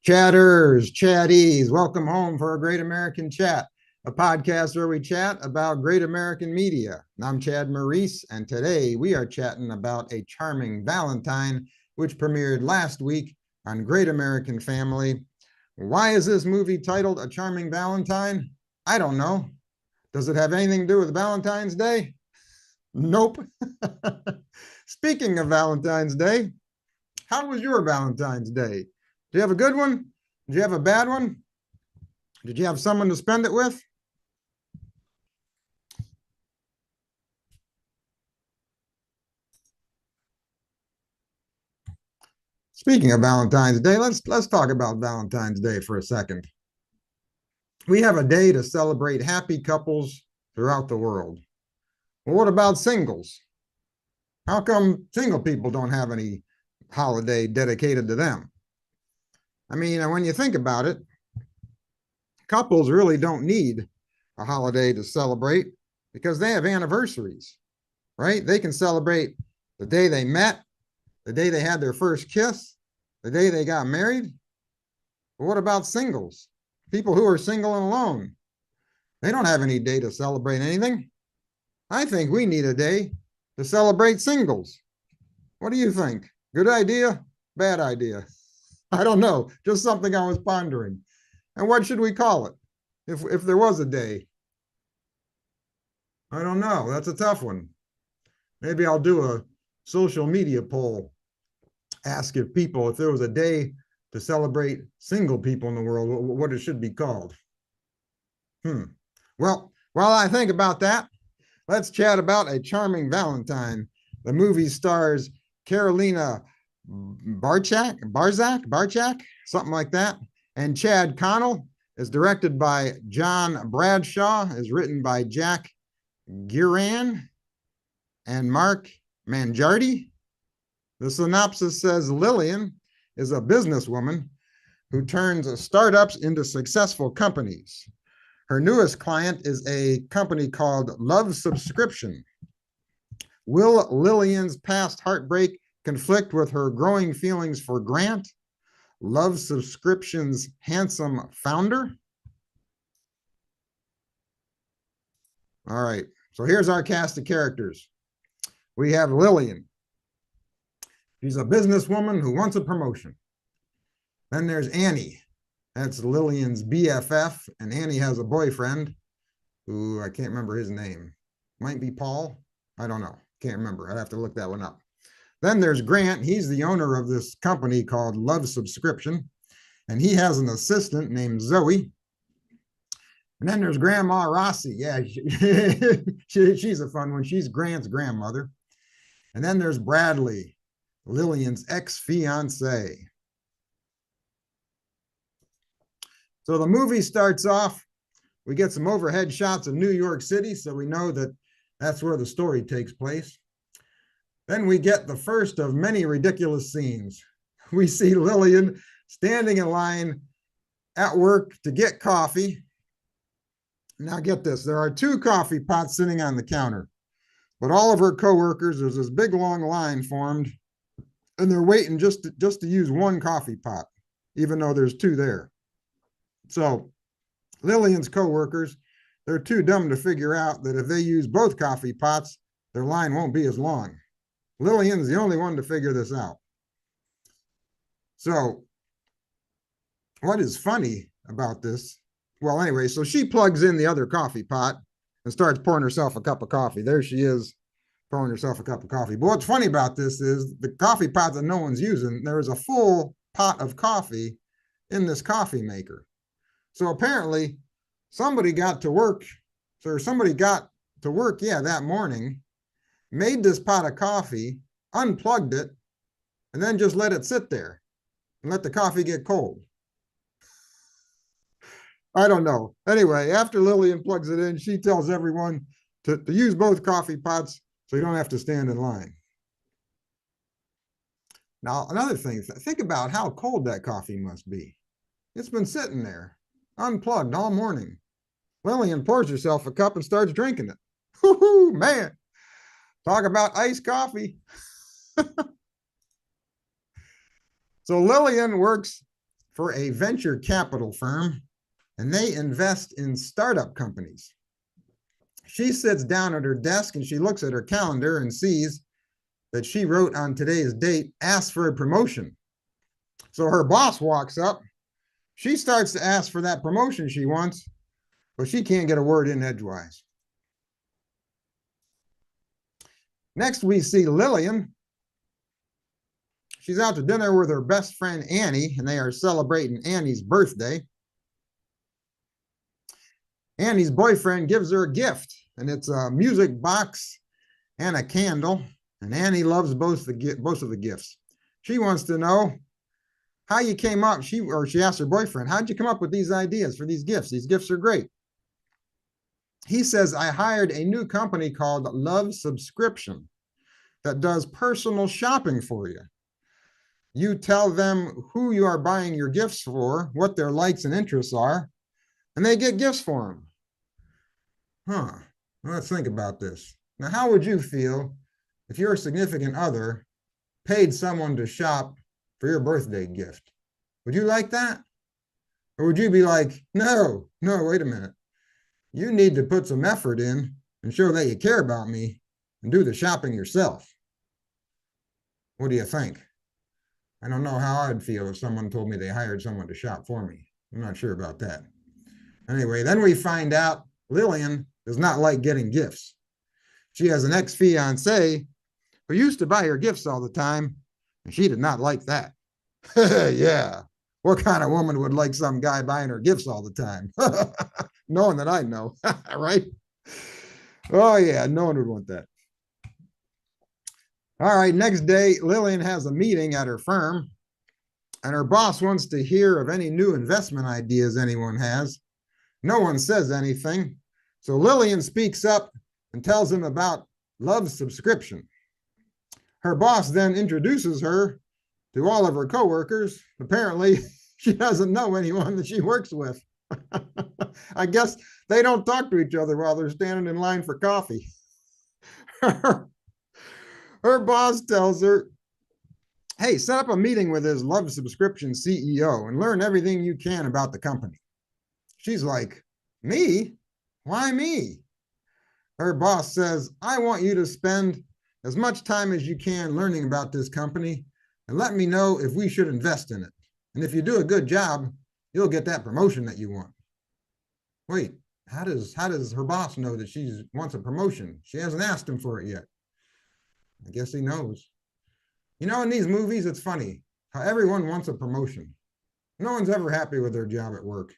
Chatters, chatties, welcome home for a Great American Chat, a podcast where we chat about great American media. I'm Chad Maurice, and today we are chatting about A Charming Valentine, which premiered last week on Great American Family. Why is this movie titled A Charming Valentine? I don't know. Does it have anything to do with Valentine's Day? Nope. Speaking of Valentine's Day, how was your Valentine's Day? Did you have a good one? Did you have a bad one? Did you have someone to spend it with? Speaking of Valentine's Day, let's talk about Valentine's Day for a second. We have a day to celebrate happy couples throughout the world. Well, what about singles? How come single people don't have any holiday dedicated to them? I mean, when you think about it, couples really don't need a holiday to celebrate because they have anniversaries, right? They can celebrate the day they met, the day they had their first kiss, the day they got married. But what about singles? People who are single and alone. They don't have any day to celebrate anything. I think we need a day to celebrate singles. What do you think? Good idea? Bad idea? I don't know. Just something I was pondering. And what should we call it if there was a day? I don't know. That's a tough one. Maybe I'll do a social media poll. Ask if there was a day to celebrate single people in the world, what it should be called. Well, while I think about that, let's chat about A Charming Valentine. The movie stars Carolina Bartczak, something like that. And Chad Connell. Is directed by John Bradshaw, is written by Jack Guerin and Mark Mangiardi. The synopsis says Lillian is a businesswoman who turns startups into successful companies. Her newest client is a company called Love Subscription. Will Lillian's past heartbreak conflict with her growing feelings for Grant, Love Subscription's handsome founder? All right, so here's our cast of characters. We have Lillian. She's a businesswoman who wants a promotion. Then there's Annie. That's Lillian's BFF, and Annie has a boyfriend who I can't remember his name. Might be Paul. I don't know. Can't remember. I'd have to look that one up. Then there's Grant. He's the owner of this company called Love Subscription, and he has an assistant named Zoe. And then there's Grandma Rossi. Yeah, she's a fun one. She's Grant's grandmother. And then there's Bradley, Lillian's ex-fiance. So the movie starts off. We get some overhead shots of New York City, so we know that that's where the story takes place. Then we get the first of many ridiculous scenes. We see Lillian standing in line at work to get coffee. Now get this, there are 2 coffee pots sitting on the counter, but all of her coworkers, there's this big long line formed, and they're waiting just to use 1 coffee pot, even though there's 2 there. So Lillian's coworkers, they're too dumb to figure out that if they use both coffee pots, their line won't be as long. Lillian's the only one to figure this out. So what is funny about this? Well, anyway, so she plugs in the other coffee pot and starts pouring herself a cup of coffee. There she is, pouring herself a cup of coffee. But what's funny about this is the coffee pot that no one's using, there is a full pot of coffee in this coffee maker. So apparently somebody got to work that morning, made this pot of coffee, unplugged it, and then just let it sit there and let the coffee get cold. I don't know. Anyway, after Lillian plugs it in, she tells everyone to use both coffee pots so you don't have to stand in line. Now, another thing, think about how cold that coffee must be. It's been sitting there, unplugged all morning. Lillian pours herself a cup and starts drinking it. Whoo, man. Talk about iced coffee. So Lillian works for a venture capital firm, and they invest in startup companies. She sits down at her desk and she looks at her calendar and sees that she wrote on today's date, ask for a promotion. So her boss walks up. She starts to ask for that promotion she wants, but she can't get a word in edgewise. Next, we see Lillian. She's out to dinner with her best friend, Annie, and they are celebrating Annie's birthday. Annie's boyfriend gives her a gift, and it's a music box and a candle, and Annie loves both of the gifts. She wants to know how you came up. She asked her boyfriend, how'd you come up with these ideas for these gifts? These gifts are great. He says, I hired a new company called Love Subscription that does personal shopping for you. You tell them who you are buying your gifts for, what their likes and interests are, and they get gifts for them. Huh. Let's think about this. Now, how would you feel if your significant other paid someone to shop for your birthday gift? Would you like that? Or would you be like, no, wait a minute. You need to put some effort in and show that you care about me and do the shopping yourself. What do you think? I don't know how I'd feel if someone told me they hired someone to shop for me. I'm not sure about that. Anyway, then we find out Lillian does not like getting gifts. She has an ex-fiance who used to buy her gifts all the time, and she did not like that. Yeah. What kind of woman would like some guy buying her gifts all the time? Knowing that I know, right? Oh, yeah, no one would want that. All right, next day, Lillian has a meeting at her firm, and her boss wants to hear of any new investment ideas anyone has. No one says anything, so Lillian speaks up and tells him about Love Subscription. Her boss then introduces her to all of her coworkers. Apparently, she doesn't know anyone that she works with. I guess they don't talk to each other while they're standing in line for coffee. Her boss tells her, hey, set up a meeting with his Love Subscription CEO and learn everything you can about the company. She's like, me? Why me? Her boss says, I want you to spend as much time as you can learning about this company and let me know if we should invest in it. And if you do a good job, you'll get that promotion that you want. Wait, how does her boss know that she wants a promotion? She hasn't asked him for it yet. I guess he knows. You know, in these movies, it's funny how everyone wants a promotion. No one's ever happy with their job at work.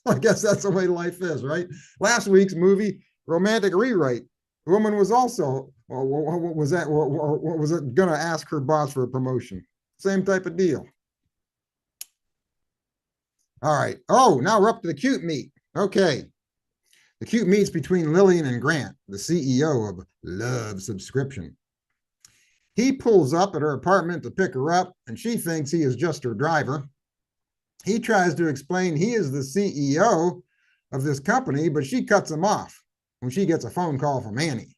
I guess that's the way life is, right? Last week's movie, Romantic Rewrite, the woman was also, what was it going to ask her boss for a promotion? Same type of deal. All right. Oh, now we're up to the cute meet. Okay. The cute meet's between Lillian and Grant, the CEO of Love Subscription. He pulls up at her apartment to pick her up, and she thinks he is just her driver. He tries to explain he is the CEO of this company, but she cuts him off when she gets a phone call from Annie.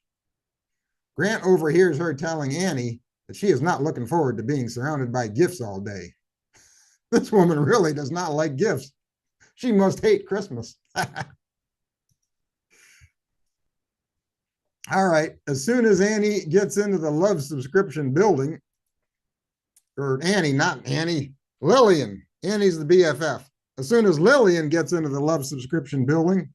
Grant overhears her telling Annie that she is not looking forward to being surrounded by gifts all day. This woman really does not like gifts. She must hate Christmas. All right, as soon as Annie gets into the Love Subscription building, or Annie, not Annie, Lillian. Annie's the BFF. As soon as Lillian gets into the Love Subscription building,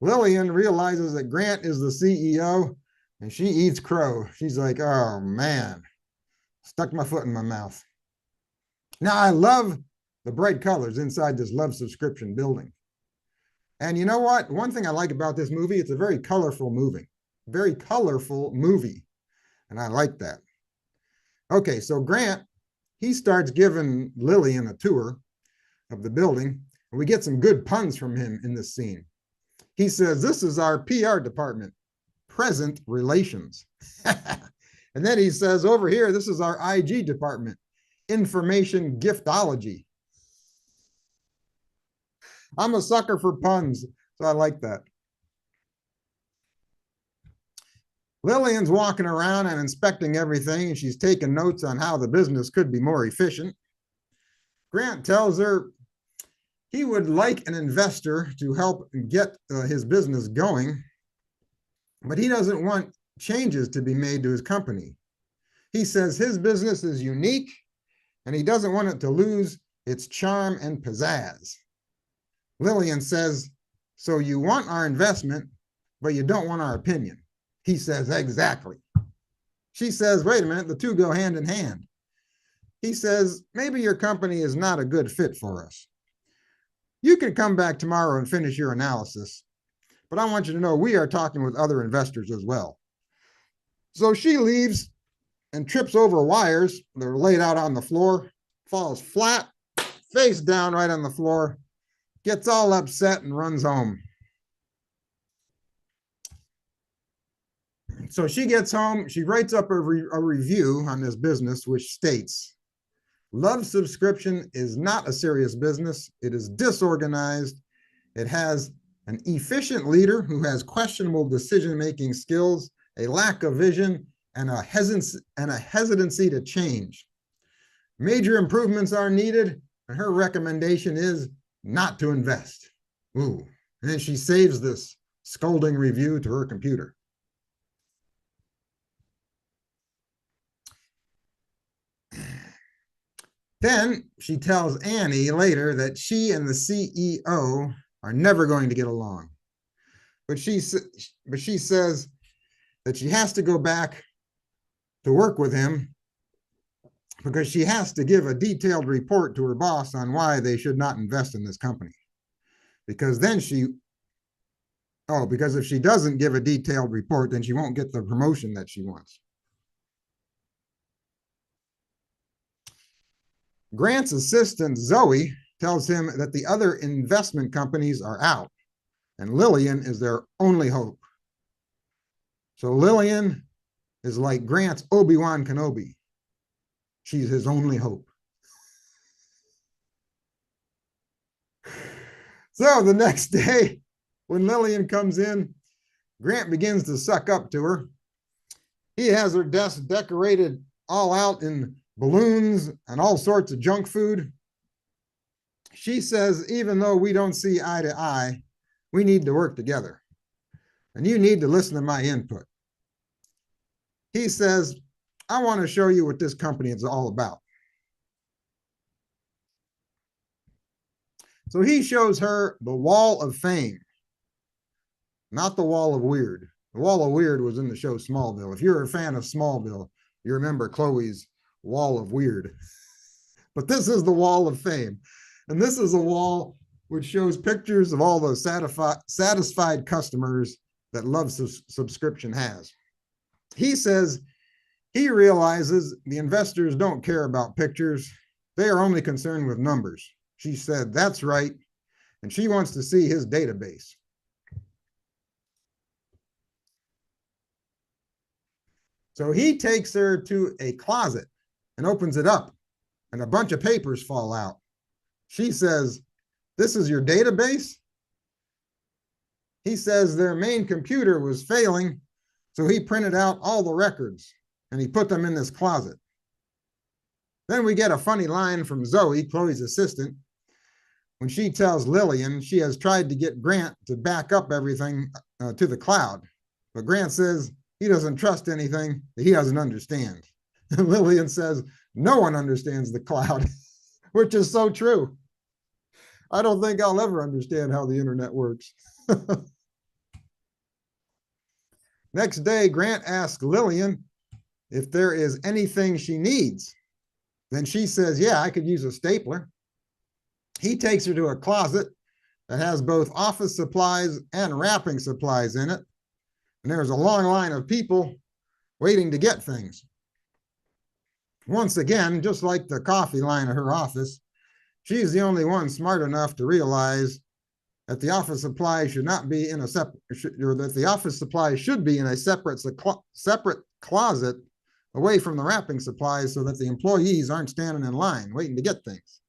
Lillian realizes that Grant is the CEO, and she eats crow. She's like, oh, man, stuck my foot in my mouth. Now, I love the bright colors inside this Love Subscription building. And you know what? One thing I like about this movie, it's a very colorful movie. Very colorful movie. And I like that. Okay, so Grant, he starts giving Lillian a tour of the building, and we get some good puns from him in this scene. He says, this is our PR department, present relations. And then he says, over here, this is our IG department, information giftology. I'm a sucker for puns, so I like that. Lillian's walking around and inspecting everything, and she's taking notes on how the business could be more efficient. Grant tells her he would like an investor to help get his business going, but he doesn't want changes to be made to his company. He says his business is unique and he doesn't want it to lose its charm and pizzazz. Lillian says, so you want our investment, but you don't want our opinion. He says, exactly. She says, wait a minute, the two go hand in hand. He says, maybe your company is not a good fit for us. You can come back tomorrow and finish your analysis, but I want you to know we are talking with other investors as well. So she leaves and trips over wires that are laid out on the floor, falls flat, face down right on the floor, gets all upset and runs home. So she gets home, she writes up a review on this business, which states, love subscription is not a serious business. It is disorganized. It has an efficient leader who has questionable decision-making skills, a lack of vision, and a hesitancy to change. Major improvements are needed, and her recommendation is not to invest. Ooh. And then she saves this scolding review to her computer. Then she tells Annie later that she and the CEO are never going to get along. But she says that she has to go back to work with him because she has to give a detailed report to her boss on why they should not invest in this company. Because then because if she doesn't give a detailed report, then she won't get the promotion that she wants. Grant's assistant, Zoe, tells him that the other investment companies are out and Lillian is their only hope. So Lillian is like Grant's Obi-Wan Kenobi. She's his only hope. So the next day, when Lillian comes in, Grant begins to suck up to her. He has her desk decorated all out in balloons and all sorts of junk food. She says, even though we don't see eye to eye, we need to work together. And you need to listen to my input. He says, I want to show you what this company is all about. So he shows her the Wall of Fame, not the Wall of Weird. The Wall of Weird was in the show Smallville. If you're a fan of Smallville, you remember Chloe's Wall of Weird. But this is the Wall of Fame. And this is a wall which shows pictures of all the satisfied customers that Love Subscription has. He says he realizes the investors don't care about pictures. They are only concerned with numbers. She said, that's right. And she wants to see his database. So he takes her to a closet and opens it up, and a bunch of papers fall out. She says, this is your database? He says their main computer was failing, so he printed out all the records, and he put them in this closet. Then we get a funny line from Zoe, Chloe's assistant, when she tells Lillian she has tried to get Grant to back up everything to the cloud. But Grant says he doesn't trust anything that he doesn't understand. And Lillian says, no one understands the cloud, which is so true. I don't think I'll ever understand how the internet works. Next day, Grant asks Lillian if there is anything she needs. Then she says, yeah, I could use a stapler. He takes her to a closet that has both office supplies and wrapping supplies in it. And there's a long line of people waiting to get things. Once again, just like the coffee line at her office, she's the only one smart enough to realize that the office supply should not be in a separate, or that the office supply should be in a separate closet away from the wrapping supplies so that the employees aren't standing in line waiting to get things.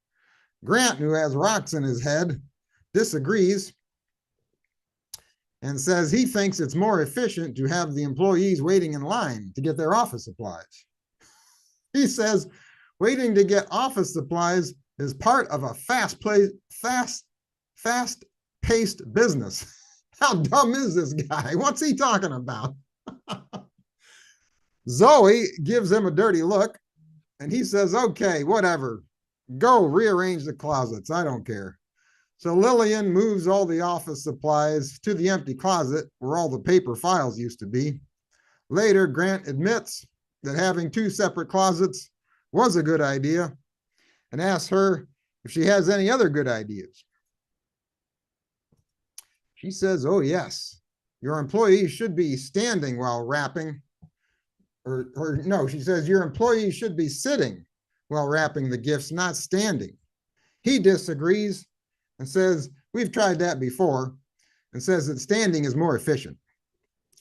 Grant, who has rocks in his head, disagrees and says he thinks it's more efficient to have the employees waiting in line to get their office supplies. He says waiting to get office supplies is part of a fast-paced business. How dumb is this guy? What's he talking about? Zoe gives him a dirty look, and he says, okay, whatever. Go rearrange the closets. I don't care. So Lillian moves all the office supplies to the empty closet where all the paper files used to be. Later, Grant admits that having two separate closets was a good idea and asks her if she has any other good ideas. She says, oh, yes, your employees should be standing while wrapping. Or no, she says, your employees should be sitting while wrapping the gifts, not standing. He disagrees and says, we've tried that before, and says that standing is more efficient.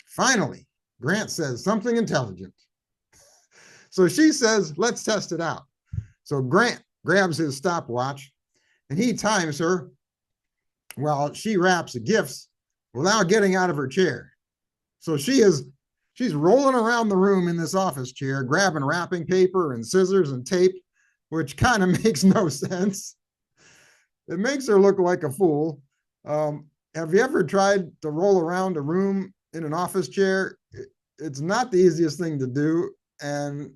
Finally, Grant says something intelligent. So she says, let's test it out. So Grant grabs his stopwatch and he times her while she wraps the gifts without getting out of her chair. So she's rolling around the room in this office chair, grabbing wrapping paper and scissors and tape, which kind of makes no sense. It makes her look like a fool. Have you ever tried to roll around a room in an office chair? It's not the easiest thing to do, and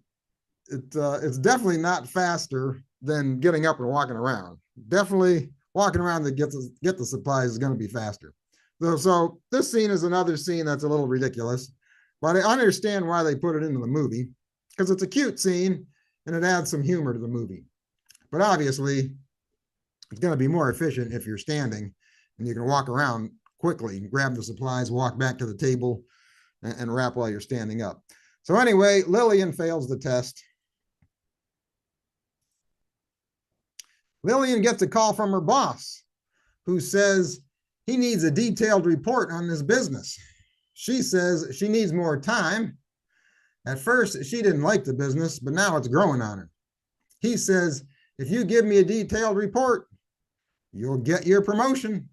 it's definitely not faster than getting up and walking around. Definitely walking around to get the supplies is going to be faster. So this scene is another scene that's a little ridiculous, but I understand why they put it into the movie, because it's a cute scene and it adds some humor to the movie. But obviously, it's going to be more efficient if you're standing and you can walk around quickly, grab the supplies, walk back to the table, and wrap while you're standing up. So anyway, Lillian fails the test. Lillian gets a call from her boss, who says he needs a detailed report on this business. She says she needs more time. At first, she didn't like the business, but now it's growing on her. He says, if you give me a detailed report, you'll get your promotion.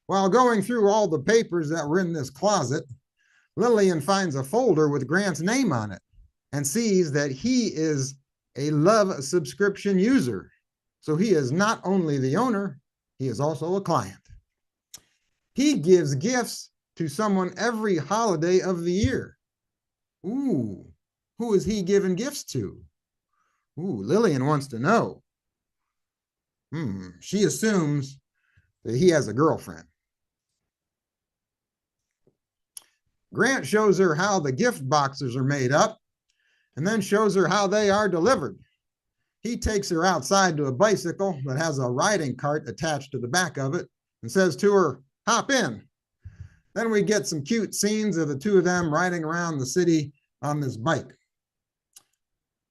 While going through all the papers that were in this closet, Lillian finds a folder with Grant's name on it and sees that he is a Love subscription user. So he is not only the owner, he is also a client. He gives gifts to someone every holiday of the year. Ooh, who is he giving gifts to? Ooh, Lillian wants to know. She assumes that he has a girlfriend. Grant shows her how the gift boxes are made up and then shows her how they are delivered. He takes her outside to a bicycle that has a riding cart attached to the back of it and says to her, hop in. Then we get some cute scenes of the two of them riding around the city on this bike.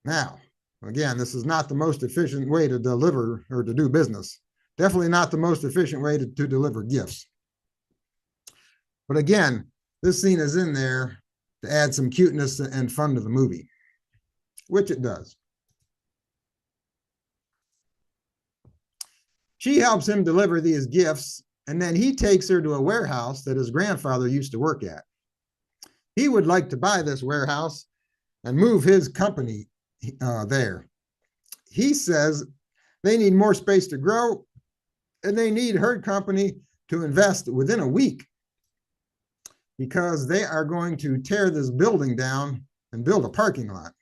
Now, again, this is not the most efficient way to deliver or to do business. Definitely not the most efficient way to deliver gifts. But again, this scene is in there to add some cuteness and fun to the movie, which it does. She helps him deliver these gifts, and then he takes her to a warehouse that his grandfather used to work at. He would like to buy this warehouse and move his company there. He says they need more space to grow, and they need her company to invest within a week because they are going to tear this building down and build a parking lot.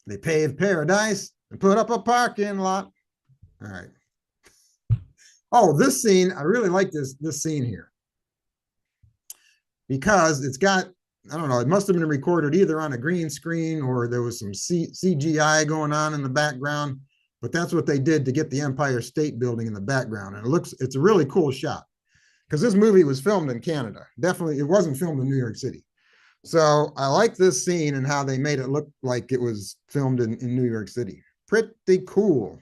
They pave paradise and put up a parking lot. All right. Oh, this scene, I really like this scene here because it's got, I don't know, it must have been recorded either on a green screen or there was some CGI going on in the background, but that's what they did to get the Empire State Building in the background. And it's a really cool shot because this movie was filmed in Canada. Definitely, it wasn't filmed in New York City. So I like this scene and how they made it look like it was filmed in New York City. Pretty cool.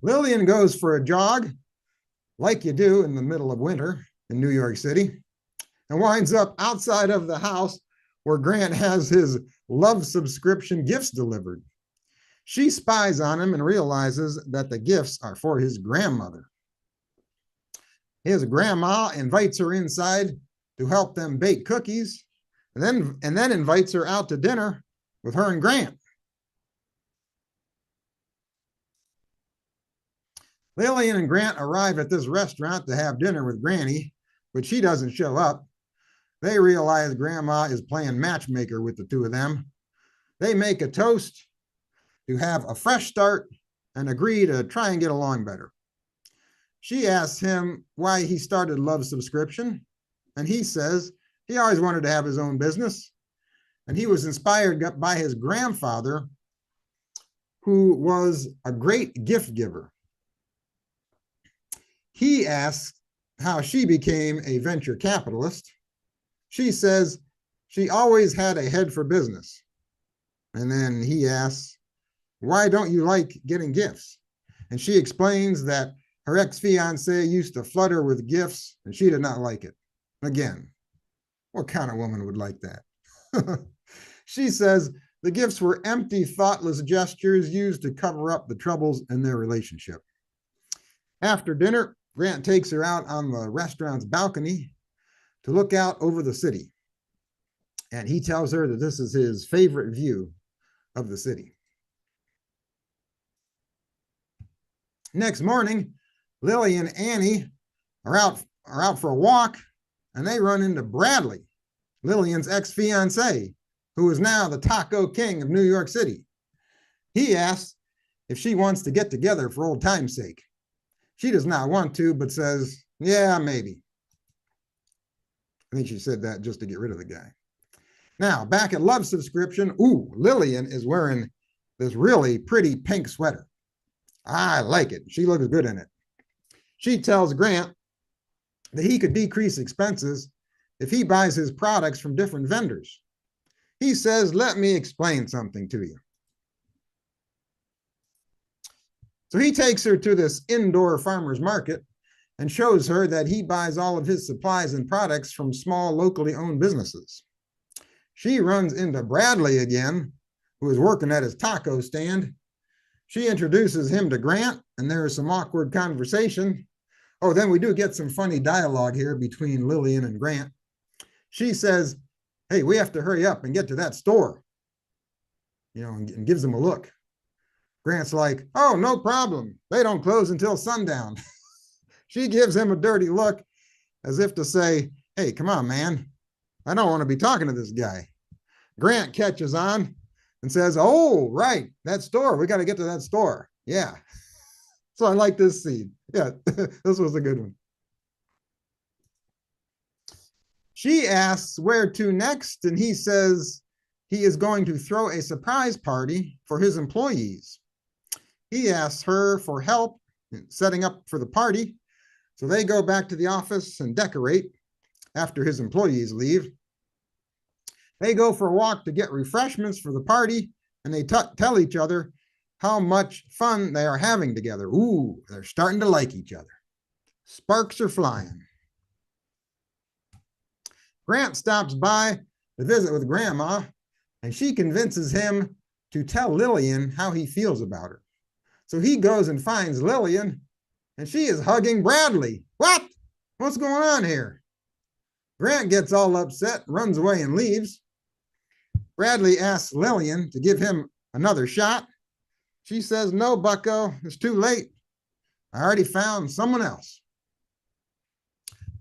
Lillian goes for a jog, like you do in the middle of winter in New York City, and winds up outside of the house where Grant has his Love subscription gifts delivered. She spies on him and realizes that the gifts are for his grandmother. His grandma invites her inside to help them bake cookies, and then invites her out to dinner with her and Grant. Lillian and Grant arrive at this restaurant to have dinner with Granny, but she doesn't show up. They realize Grandma is playing matchmaker with the two of them. They make a toast to have a fresh start and agree to try and get along better. She asks him why he started Love Subscription, and he says he always wanted to have his own business, and he was inspired by his grandfather, who was a great gift giver. He asks how she became a venture capitalist. She says she always had a head for business. And then he asks, why don't you like getting gifts? And she explains that her ex-fiance used to flood her with gifts and she did not like it. Again, what kind of woman would like that? She says the gifts were empty, thoughtless gestures used to cover up the troubles in their relationship. After dinner, Grant takes her out on the restaurant's balcony to look out over the city. And he tells her that this is his favorite view of the city. Next morning, Lily and Annie are out for a walk, and they run into Bradley, Lillian's ex-fiance, who is now the taco king of New York City. He asks if she wants to get together for old time's sake. She does not want to, but says, yeah, maybe. I think she said that just to get rid of the guy. Now, back at Love Subscription, Lillian is wearing this really pretty pink sweater. I like it. She looks good in it. She tells Grant that he could decrease expenses if he buys his products from different vendors. He says, let me explain something to you. So he takes her to this indoor farmer's market and shows her that he buys all of his supplies and products from small, locally owned businesses. She runs into Bradley again, who is working at his taco stand. She introduces him to Grant, and there is some awkward conversation. Oh, then we do get some funny dialogue here between Lillian and Grant. She says, hey, we have to hurry up and get to that store, and gives him a look. Grant's like, oh, no problem. They don't close until sundown. She gives him a dirty look as if to say, hey, come on, man. I don't want to be talking to this guy. Grant catches on and says, oh, right, that store. We got to get to that store. Yeah. So I like this scene. Yeah, this was a good one. She asks where to next, and he says he is going to throw a surprise party for his employees. He asks her for help in setting up for the party, so they go back to the office and decorate after his employees leave. They go for a walk to get refreshments for the party, and they tell each other how much fun they are having together. Ooh, they're starting to like each other. Sparks are flying. Grant stops by to visit with Grandma, and she convinces him to tell Lillian how he feels about her. So he goes and finds Lillian, and she is hugging Bradley. What? What's going on here? Grant gets all upset, runs away, and leaves. Bradley asks Lillian to give him another shot. She says, no, bucko, it's too late. I already found someone else.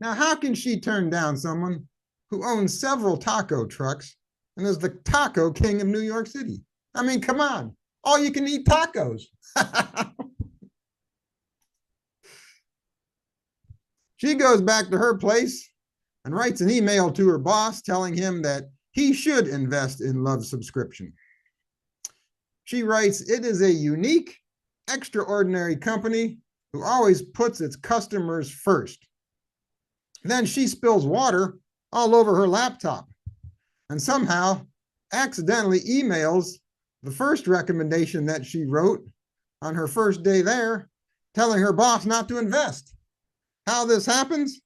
Now, how can she turn down someone who owns several taco trucks and is the taco king of New York City? I mean, come on. All you can eat tacos. She goes back to her place and writes an email to her boss telling him that he should invest in Love Subscription. She writes, it is a unique, extraordinary company who always puts its customers first. Then she spills water all over her laptop and somehow accidentally emails the first recommendation that she wrote on her first day there, telling her boss not to invest. How this happens,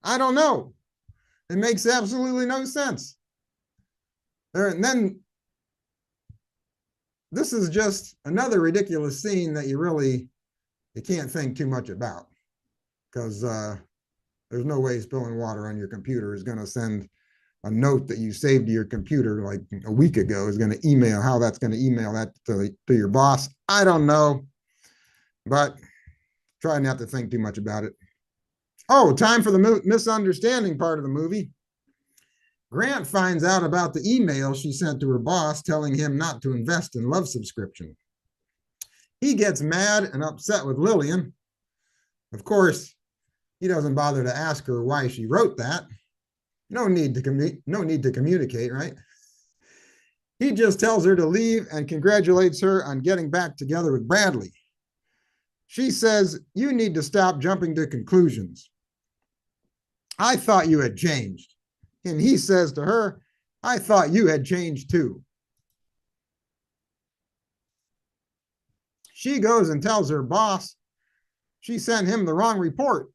I don't know. It makes absolutely no sense. And then this is just another ridiculous scene that you can't think too much about, because there's no way spilling water on your computer is going to send a note that you saved to your computer like a week ago is going to email, how that's going to email that to your boss. I don't know, but try not to think too much about it. Oh, time for the misunderstanding part of the movie. Grant finds out about the email she sent to her boss telling him not to invest in love subscription. He gets mad and upset with Lillian. Of course, he doesn't bother to ask her why she wrote that. No need to communicate, right? He just tells her to leave and congratulates her on getting back together with Bradley. She says, "You need to stop jumping to conclusions. I thought you had changed." And he says to her, "I thought you had changed too." She goes and tells her boss she sent him the wrong report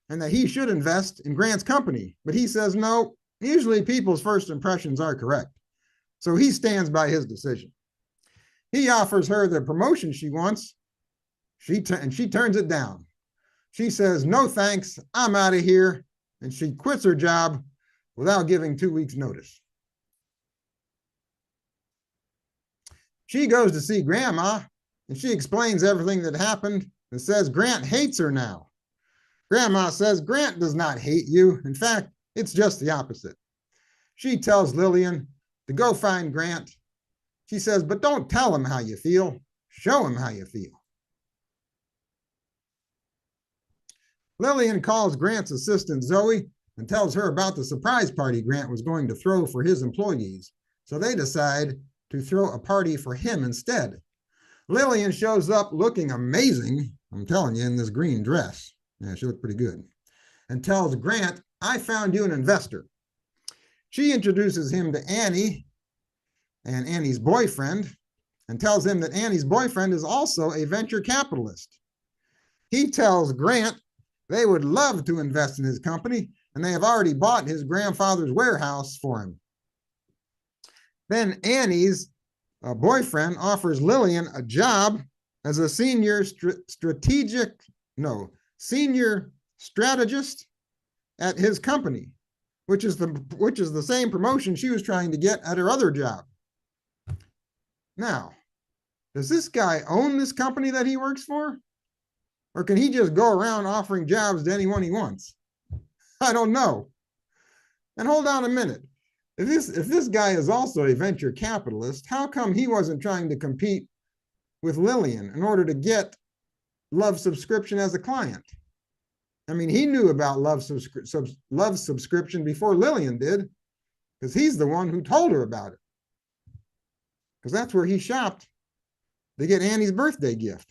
and that he should invest in Grant's company. But he says, no, usually people's first impressions are correct. So he stands by his decision. He offers her the promotion she wants, and she turns it down. She says, "No thanks, I'm out of here." And she quits her job without giving 2 weeks' notice. She goes to see Grandma, and she explains everything that happened and says Grant hates her now. Grandma says, "Grant does not hate you. In fact, it's just the opposite." She tells Lillian to go find Grant. She says, "But don't tell him how you feel. Show him how you feel." Lillian calls Grant's assistant, Zoe, and tells her about the surprise party Grant was going to throw for his employees. So they decide to throw a party for him instead. Lillian shows up looking amazing, I'm telling you, in this green dress. Yeah, she looked pretty good. And tells Grant, "I found you an investor." She introduces him to Annie and Annie's boyfriend and tells him that Annie's boyfriend is also a venture capitalist. He tells Grant they would love to invest in his company, and they have already bought his grandfather's warehouse for him. Then Annie's boyfriend offers Lillian a job as a senior strategist at his company, which is the same promotion she was trying to get at her other job. Now, does this guy own this company that he works for? Or can he just go around offering jobs to anyone he wants? I don't know. And hold on a minute. If this guy is also a venture capitalist, how come he wasn't trying to compete with Lillian in order to get love subscription as a client? I mean, he knew about love subscription before Lillian did, because he's the one who told her about it. Because that's where he shopped to get Annie's birthday gift.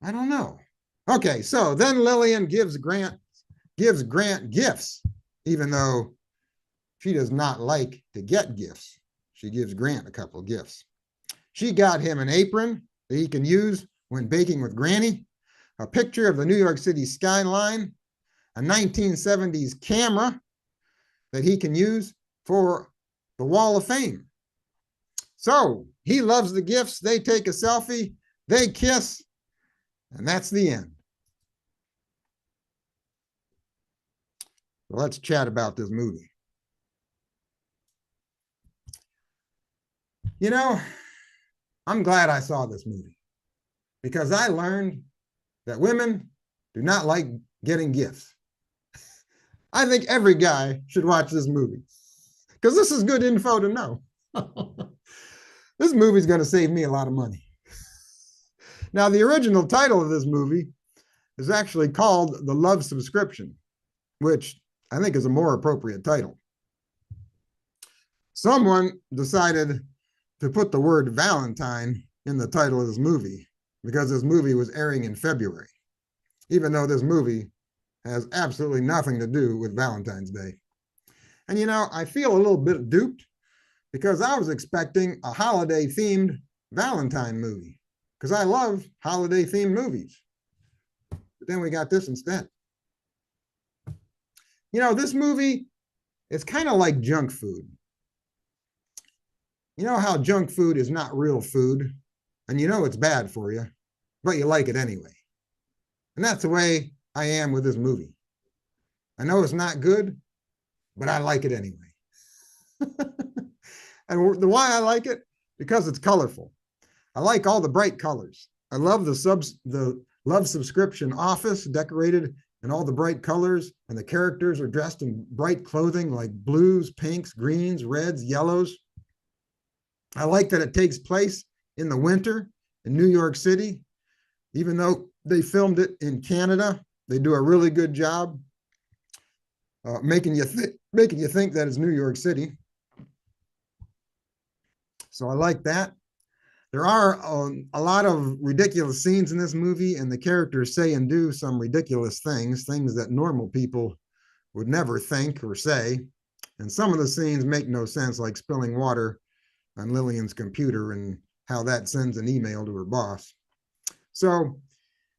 I don't know. Okay, so then Lillian gives Grant gifts, even though she does not like to get gifts. She gives Grant a couple of gifts. She got him an apron that he can use when baking with Granny, a picture of the New York City skyline, a 1970s camera that he can use for the Wall of Fame. So he loves the gifts. They take a selfie, they kiss, and that's the end. So let's chat about this movie. You know, I'm glad I saw this movie because I learned that women do not like getting gifts. I think every guy should watch this movie because this is good info to know. This movie is going to save me a lot of money. Now, the original title of this movie is actually called The Love Subscription, which I think is a more appropriate title. Someone decided to put the word Valentine in the title of this movie because this movie was airing in February, even though this movie has absolutely nothing to do with Valentine's Day. And you know, I feel a little bit duped because I was expecting a holiday-themed Valentine movie because I love holiday-themed movies. But then we got this instead. You know, this movie is kind of like junk food. You know how junk food is not real food, and you know it's bad for you, but you like it anyway. And that's the way I am with this movie. I know it's not good, but I like it anyway. And the why I like it, because it's colorful. I like all the bright colors. I love the Love subscription office decorated in all the bright colors, and the characters are dressed in bright clothing like blues, pinks, greens, reds, yellows. I like that it takes place in the winter in New York City. Even though they filmed it in Canada, they do a really good job making you think that it's New York City. So I like that. There are a lot of ridiculous scenes in this movie, and the characters say and do some ridiculous things that normal people would never think or say. And some of the scenes make no sense, like spilling water on Lillian's computer and how that sends an email to her boss. So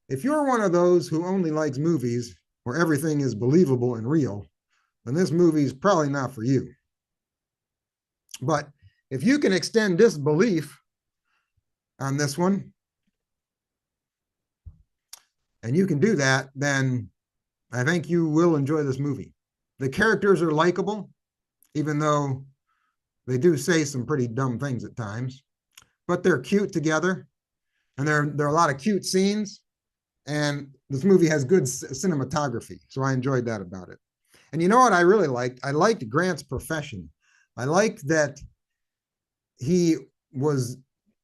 if you're one of those who only likes movies where everything is believable and real, then this movie is probably not for you. But if you can extend disbelief on this one, and you can do that, then I think you will enjoy this movie. The characters are likable, even though they do say some pretty dumb things at times, but they're cute together, and there are a lot of cute scenes, and this movie has good cinematography, so I enjoyed that about it. And you know what I really liked? I liked Grant's profession. I liked that he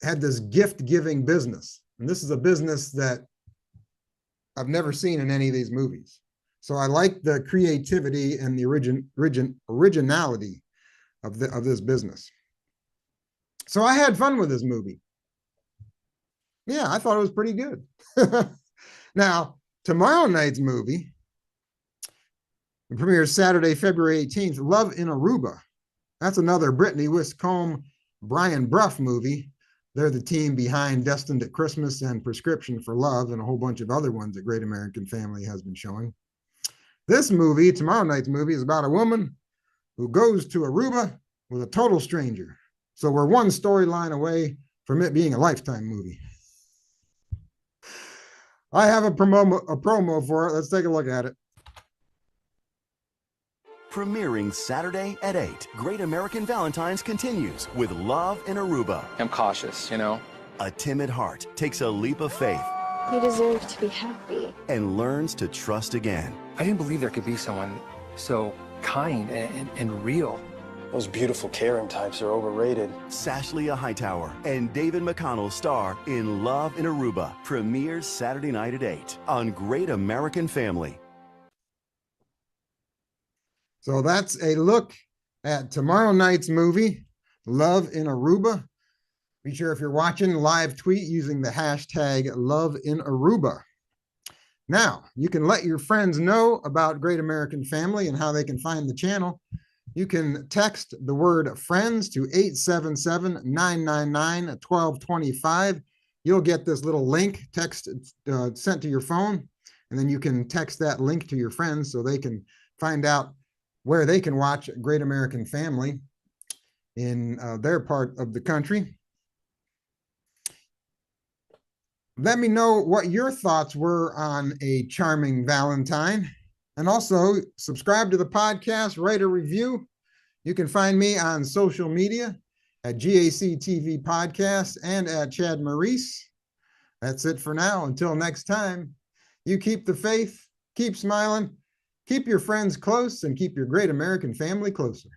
had this gift-giving business, and this is a business that I've never seen in any of these movies. So I like the creativity and the originality of this business. So I had fun with this movie. Yeah, I thought it was pretty good. Now, tomorrow night's movie premieres Saturday, February 18th, Love in Aruba. That's another Brittany Whitcomb, Brian Bruff movie. They're the team behind Destined at Christmas and Prescription for Love, and a whole bunch of other ones that Great American Family has been showing. This movie, tomorrow night's movie, is about a woman who goes to Aruba with a total stranger. So we're one storyline away from it being a Lifetime movie. I have a promo for it. Let's take a look at it. Premiering Saturday at 8, Great American Valentines continues with Love in Aruba. I'm cautious, you know. A timid heart takes a leap of faith. You deserve to be happy. And learns to trust again. I didn't believe there could be someone so kind and real. Those beautiful Karen types are overrated. Sashlia Hightower and David McConnell star in Love in Aruba. Premieres Saturday night at 8 on Great American Family. So that's a look at tomorrow night's movie, Love in Aruba. Be sure, if you're watching, live tweet using the hashtag Love in Aruba. Now, you can let your friends know about Great American Family and how they can find the channel. You can text the word friends to 877-999-1225. You'll get this little link text sent to your phone, and then you can text that link to your friends so they can find out where they can watch Great American Family in their part of the country. Let me know what your thoughts were on A Charming Valentine. And also subscribe to the podcast, write a review. You can find me on social media at GAC TV Podcast and at Chad Maurice. That's it for now. Until next time, you keep the faith, keep smiling, keep your friends close, and keep your Great American Family closer.